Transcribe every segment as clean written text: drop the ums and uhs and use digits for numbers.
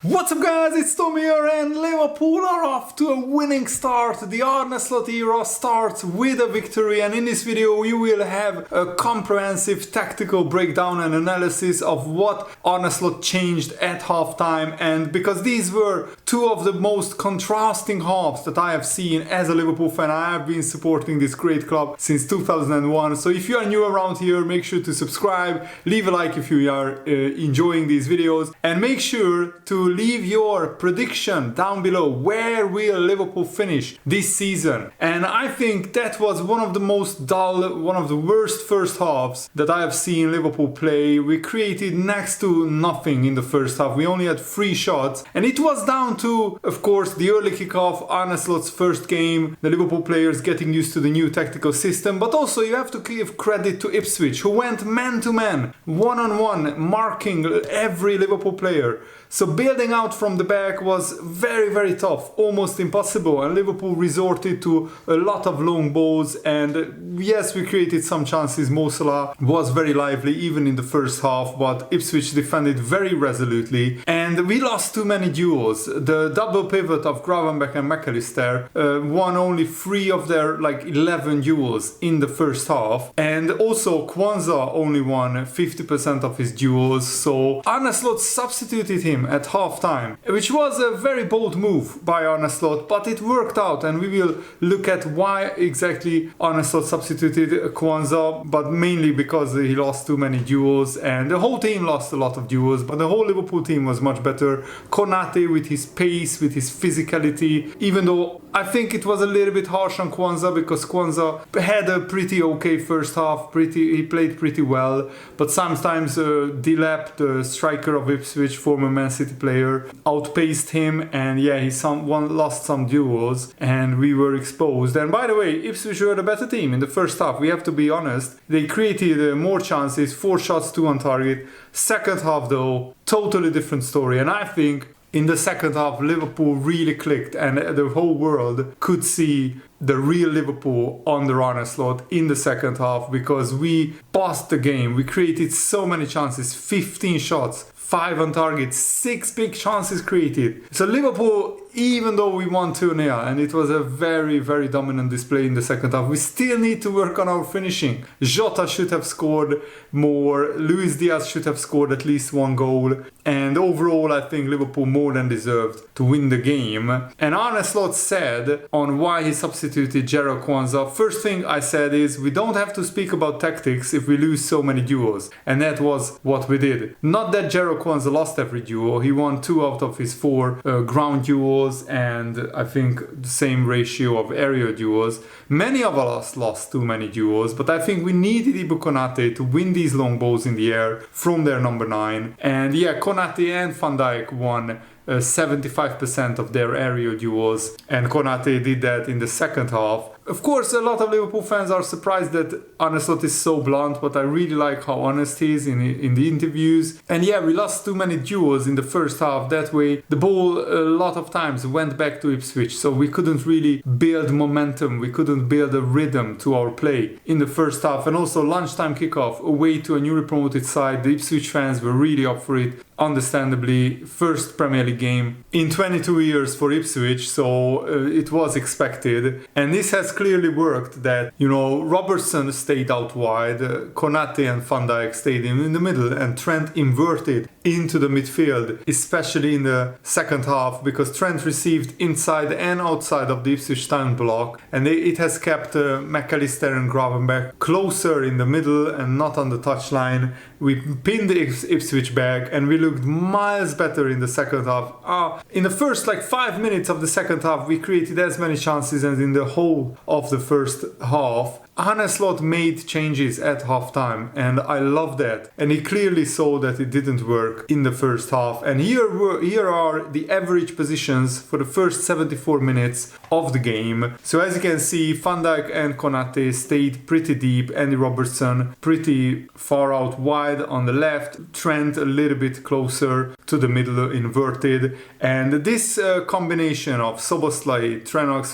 What's up guys, it's Tom here and Liverpool are off to a winning start. The Arne Slot era starts with a victory, and in this video you will have a comprehensive tactical breakdown and analysis of what Arne Slot changed at halftime, and because these were two of the most contrasting halves that I have seen as a Liverpool fan. I have been supporting this great club since 2001, so if you are new around here, make sure to subscribe, leave a like if you are enjoying these videos, and make sure to leave your prediction down below. Where will Liverpool finish this season? And I think that was one of the most dull, one of the worst first halves that I have seen Liverpool play. We created next to nothing in the first half. We only had 3 shots, and it was down to, of course, the early kickoff, Arne Slot's first game, the Liverpool players getting used to the new tactical system, but also you have to give credit to Ipswich, who went man to man, one-on-one, marking every Liverpool player. So building out from the back was very tough, almost impossible, and Liverpool resorted to a lot of long balls, and yes, we created some chances. Salah was very lively even in the first half, but Ipswich defended very resolutely, and we lost too many duels. The double pivot of Gravenberch and McAllister won only 3 of their 11 duels in the first half, and also Kwanzaa only won 50% of his duels, so Arne Slot substituted him at halftime, which was a very bold move by Arne Slot, but it worked out, and we will look at why exactly Arne Slot substituted Kwanzaa, but mainly because he lost too many duels, and the whole team lost a lot of duels, but the whole Liverpool team was much better. Konate with his pace, with his physicality, even though I think it was a little bit harsh on Kwanzaa, because Kwanzaa had a pretty okay first half, he played pretty well, but sometimes Dilap, the striker of Ipswich, former Man City player, outpaced him, and yeah, he lost some duels, and we were exposed. And by the way, Ipswich were the better team in the first half, we have to be honest. They created more chances, 4 shots, 2 on target. Second half though, totally different story, and I think in the second half, Liverpool really clicked, and the whole world could see the real Liverpool on the Arne Slot in the second half, because we passed the game. We created so many chances, 15 shots, 5 on target, 6 big chances created. So Liverpool, even though we won 2-0, and it was a very dominant display in the second half, we still need to work on our finishing. Jota should have scored more, Luis Diaz should have scored at least 1 goal, and overall I think Liverpool more than deserved to win the game. And Arne Slot said on why he substituted Jarrell Kwanzaa, first thing I said is, we don't have to speak about tactics if we lose so many duels, and that was what we did. Not that Jarrell Kwanzaa lost every duel, he won 2 out of his 4 ground duels, and I think the same ratio of area duels. Many of us lost too many duels, but I think we needed Ibu Konate to win these long balls in the air from their number 9, and yeah, Konate and Van Dijk won 75% of their area duels, and Konate did that in the second half. Of course, a lot of Liverpool fans are surprised that Arne Slot is so blunt, but I really like how honest he is in the interviews. And yeah, we lost too many duels in the first half. That way, the ball a lot of times went back to Ipswich, so we couldn't really build momentum. We couldn't build a rhythm to our play in the first half. And also, lunchtime kickoff away to a newly promoted side. The Ipswich fans were really up for it. Understandably, first Premier League game in 22 years for Ipswich, so it was expected, and this has clearly worked. That, you know, Robertson stayed out wide, Konate and Van Dijk stayed in the middle, and Trent inverted into the midfield, especially in the second half, because Trent received inside and outside of the Ipswich Town block, and it has kept McAllister and Gravenberch closer in the middle and not on the touchline. We pinned the Ipswich back, and we looked miles better in the second half. In the first 5 minutes of the second half, we created as many chances as in the whole of the first half. Arne Slot made changes at halftime, and I love that. And he clearly saw that it didn't work in the first half. And here are the average positions for the first 74 minutes of the game. So as you can see, Van Dijk and Konate stayed pretty deep. Andy Robertson pretty far out wide on the left. Trent a little bit closer to the middle inverted. And this combination of Szoboszlai, Trenok,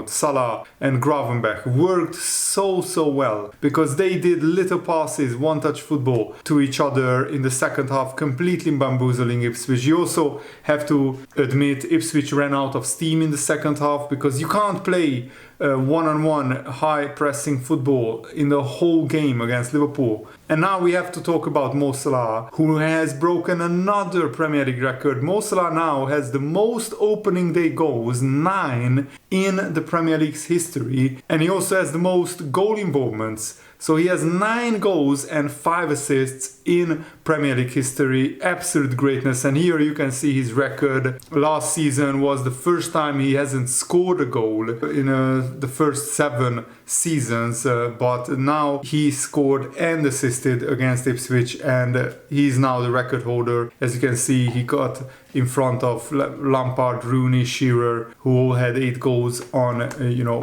Salah and Gravenberch worked so well, because they did little passes, one-touch football to each other in the second half, completely bamboozling Ipswich. You also have to admit Ipswich ran out of steam in the second half, because you can't play one-on-one high-pressing football in the whole game against Liverpool. And now we have to talk about Mo Salah, who has broken another Premier League record. Mo Salah now has the most opening day goals, 9 in the Premier League's history, and he also has the most goal involvements. So he has 9 goals and 5 assists in Premier League history. Absolute greatness. And here you can see his record. Last season was the first time he hasn't scored a goal in the first 7 seasons, but now he scored and assisted against Ipswich, and he's now the record holder. As you can see, he got in front of Lampard, Rooney, Shearer, who all had 8 goals on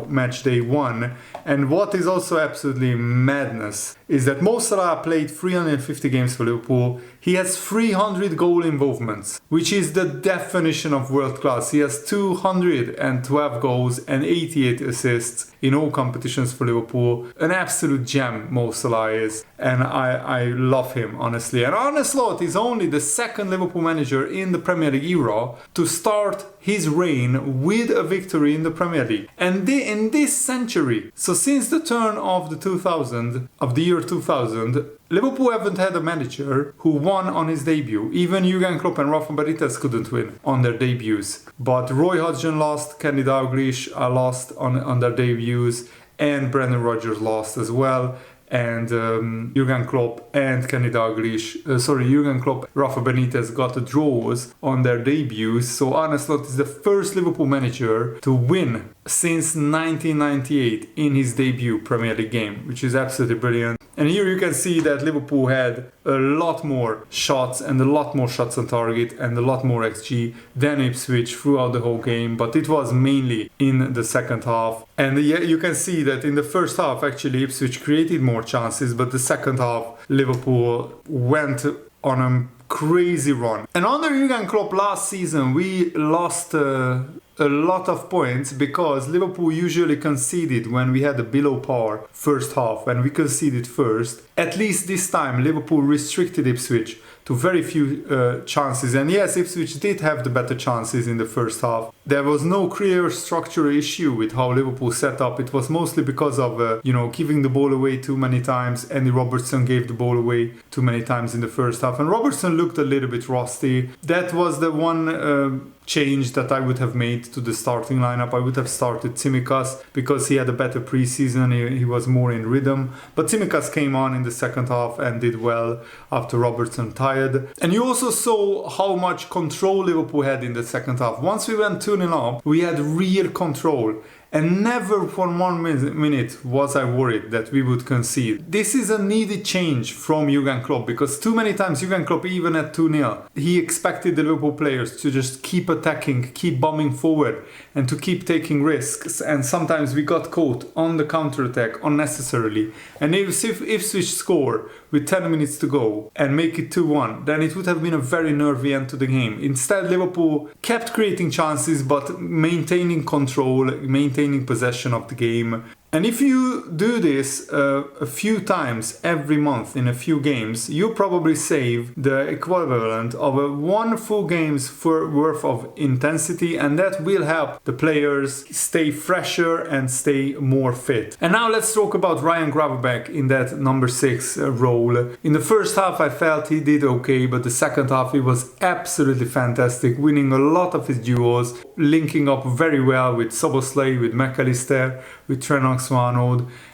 match day 1. And what is also absolutely madness is that Mo Salah played 350 games for Liverpool. He has 300 goal involvements, which is the definition of world class. He has 212 goals and 88 assists in all competitions for Liverpool. An absolute gem, Mo Salah is, and I love him, honestly. And Arne Slot is only the second Liverpool manager in the Premier League era to start his reign with a victory in the Premier League. And in this century, so since the turn of the year 2000, Liverpool haven't had a manager who won on his debut. Even Jurgen Klopp and Rafa Benitez couldn't win on their debuts. But Roy Hodgson lost, Kenny Dalglish lost on their debuts, and Brendan Rodgers lost as well. And Jurgen Klopp, Rafa Benitez got the draws on their debuts. So Arne Slot is the first Liverpool manager to win since 1998 in his debut Premier League game, which is absolutely brilliant. And here you can see that Liverpool had a lot more shots and a lot more shots on target and a lot more XG than Ipswich throughout the whole game, but it was mainly in the second half. And you can see that in the first half actually Ipswich created more chances, but the second half Liverpool went on a crazy run. And under Jurgen Klopp last season we lost a lot of points because Liverpool usually conceded when we had a below par first half, and we conceded first. At least this time Liverpool restricted Ipswich to very few chances, and yes, Ipswich did have the better chances in the first half. There was no clear structural issue with how Liverpool set up. It was mostly because of giving the ball away too many times. Andy Robertson gave the ball away too many times in the first half, and Robertson looked a little bit rusty. That was the one change that I would have made to the starting lineup. I would have started Tsimikas because he had a better preseason, he was more in rhythm. But Tsimikas came on in the second half and did well after Robertson tired. And you also saw how much control Liverpool had in the second half. Once we went 2-0 up, we had real control. And never for 1 minute was I worried that we would concede. This is a needed change from Jurgen Klopp, because too many times Jurgen Klopp, even at 2-0, he expected the Liverpool players to just keep attacking, keep bombing forward and to keep taking risks. And sometimes we got caught on the counter-attack unnecessarily. And if Ipswich score with 10 minutes to go and make it 2-1, then it would have been a very nervy end to the game. Instead, Liverpool kept creating chances but maintaining control, maintaining possession of the game. And if you do this a few times every month in a few games, you probably save the equivalent of a 1 full game's worth of intensity, and that will help the players stay fresher and stay more fit. And now let's talk about Ryan Gravenberch in that number 6 role. In the first half I felt he did okay, but the second half he was absolutely fantastic, winning a lot of his duels, linking up very well with Szoboszlai, with McAllister, with Trenok,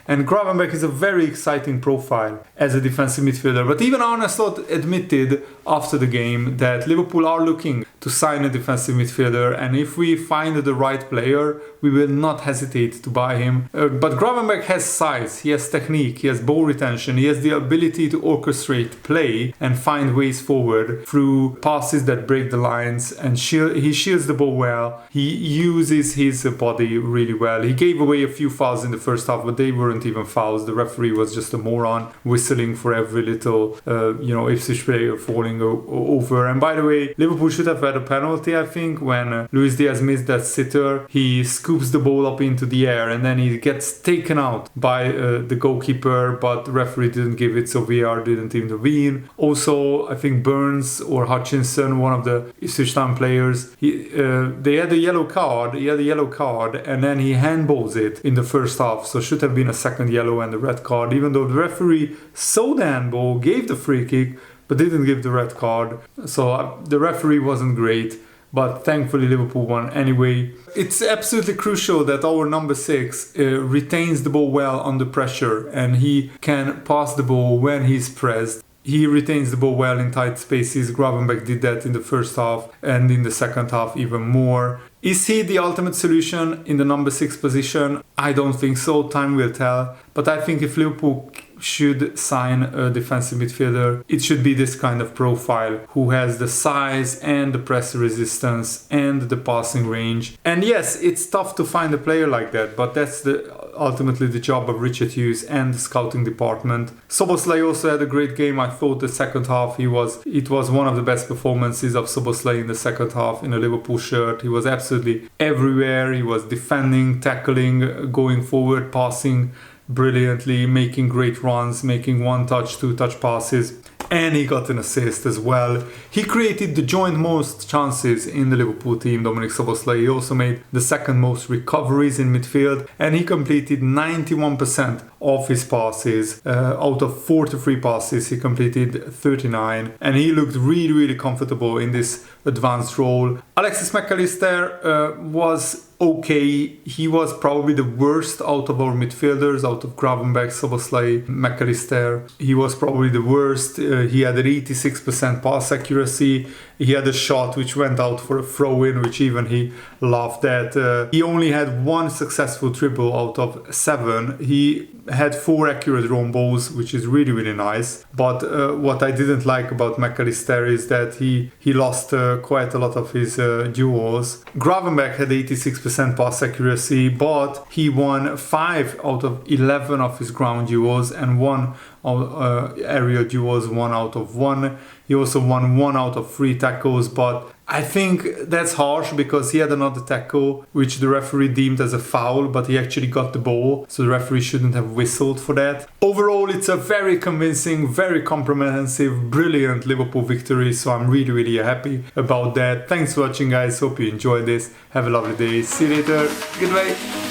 and Gravenberch is a very exciting profile as a defensive midfielder. But even Arne Slot admitted after the game that Liverpool are looking to sign a defensive midfielder, and if we find the right player, we will not hesitate to buy him. But Gravenberch has size, he has technique, he has ball retention, he has the ability to orchestrate play and find ways forward through passes that break the lines, and he shields the ball well. He uses his body really well. He gave away a few fouls in the first half, but they were weren't even fouls. The referee was just a moron, whistling for every little, Ipswich player falling over. And by the way, Liverpool should have had a penalty, I think, when Luis Diaz missed that sitter. He scoops the ball up into the air and then he gets taken out by the goalkeeper, but the referee didn't give it, so VAR didn't intervene. Also, I think Burns or Hutchinson, one of the Ipswich Town players, they had a yellow card. He had a yellow card and then he handballs it in the first half, so should have been a second yellow and a red card, even though the referee saw the handball, gave the free kick, but didn't give the red card. So the referee wasn't great, but thankfully Liverpool won anyway. It's absolutely crucial that our number 6 retains the ball well under pressure and he can pass the ball when he's pressed. He retains the ball well in tight spaces. Gravenberch did that in the first half and in the second half even more. Is he the ultimate solution in the number 6 position? I don't think so. Time will tell. But I think if Liverpool should sign a defensive midfielder, it should be this kind of profile who has the size and the press resistance and the passing range. And yes, it's tough to find a player like that, but that's ultimately the job of Richard Hughes and the scouting department. Szoboszlai also had a great game. I thought the second half it was one of the best performances of Szoboszlai in the second half in a Liverpool shirt. He was absolutely everywhere. He was defending, tackling, going forward, passing brilliantly, making great runs, making one-touch, two-touch passes, and he got an assist as well. He created the joint most chances in the Liverpool team, Dominik Szoboszlai. He also made the second most recoveries in midfield, and he completed 91% of his passes. Out of 43 passes, he completed 39, and he looked really, really comfortable in this advanced role. Alexis McAllister was okay. He was probably the worst out of our midfielders, out of Gravenberch, Szoboszlai, McAllister. He was probably the worst. He had an 86% pass accuracy. He had a shot which went out for a throw-in, which even he laughed at. He only had one successful dribble out of 7. He had 4 accurate long balls, which is really, really nice. But what I didn't like about McAllister is that he lost quite a lot of his duels. Gravenberch had 86% pass accuracy, but he won 5 out of 11 of his ground duels and 1 area duels, 1 out of 1. He also won 1 out of 3 tackles, but I think that's harsh because he had another tackle which the referee deemed as a foul, but he actually got the ball, so the referee shouldn't have whistled for that. Overall, it's a very convincing, very comprehensive, brilliant Liverpool victory, so I'm really, really happy about that. Thanks for watching, guys. Hope you enjoyed this. Have a lovely day. See you later. Goodbye.